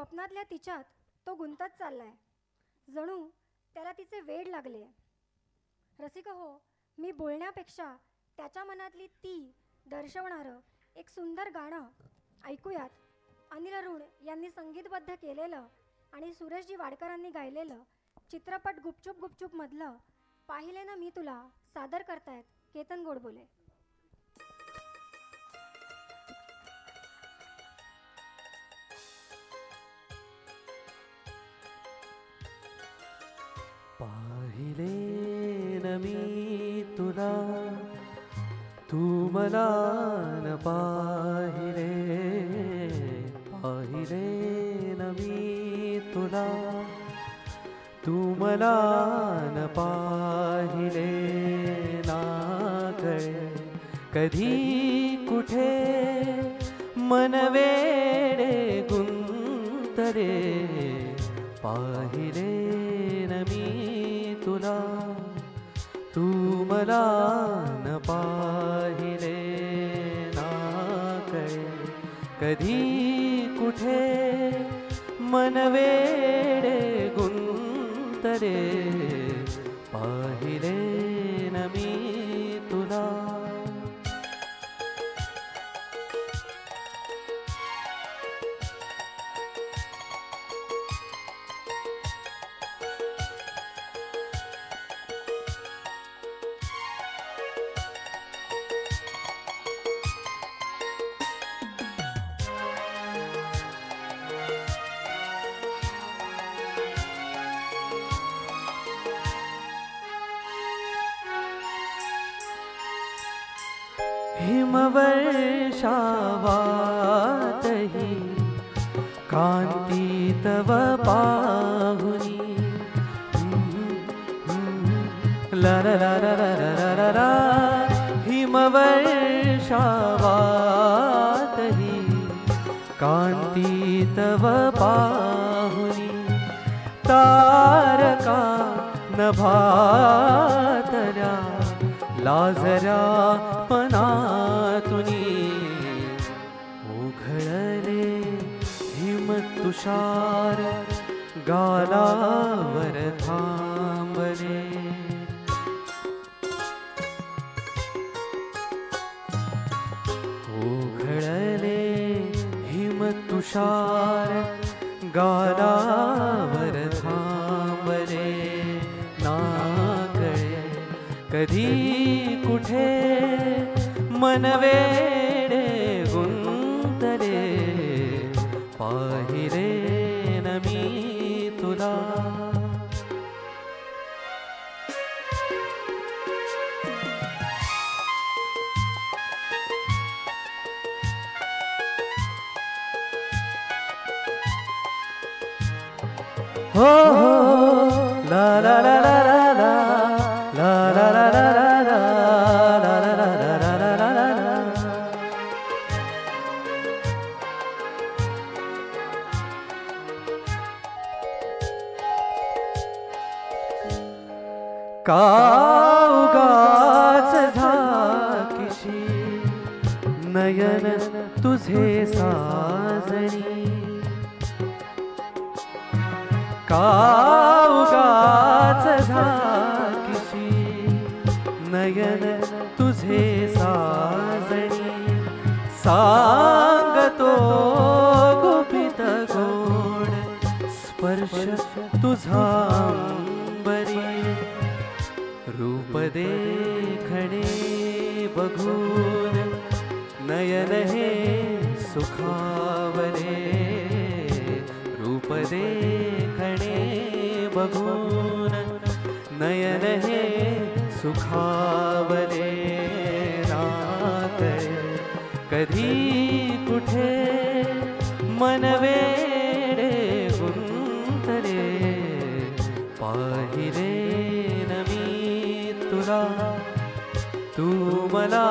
स्वप्नातल्या तिच्यात तो गुंतत चाललाय, जणू त्याला तिचे वेड लागले. रसिक हो, मी बोलण्यापेक्षा त्याच्या मनातली ती दर्शवणारं एक सुंदर गाणं ऐकूयात. अनिल अरुण यांनी संगीतबद्ध केलेलं आणि सुरेशजी वाडकरांनी गायलेलं चित्रपट गुपचूप गुपचूप मधलं पाहिले ना मी तुला सादर करतायत केतन गोडबोले. पाहिले न मी तुला तू मला न पाहिले, पाहिले न मी तुला तू मला न पाहिले, ना कळे कधी कुठे मन वेडे गुंतले, पाहिले न मी तुला तू मला न पाहिले, ना कळे कधी कुठे मन वेडे गुंतले, पाहिले न मी तुला. हिमवर्षावातही कांती तव पाहुनी, ला ला ला ला ला ला ला, हिमवर्षावातही कांती तव पाहुनी, तारका नभातल्या लाजऱ्या पनातुनी, ओघळले हिम तुषार गालावर थांबले, ओघळले हिम तुषार गालावर थांबले, ना कळे कधी कुठे मन वेडे गुंतले, पाहिले न मी तुला. हो हो ला ला ला ला ला ला ला ला ला ला का उगाच झाकीशी नयन तुझे साजणी, का उगाच झाकीशी नयन तुझे साजणी, सांगतो गुपित गोड स्पर्श तुझा अंबरी, रूप देखणे बघून नयन हे सुखावले, रूप देखणे बघून नयन हे सुखावले, नात कधी कुठे मन वेडे गुंतले, पाहिले न मी तुला तू मला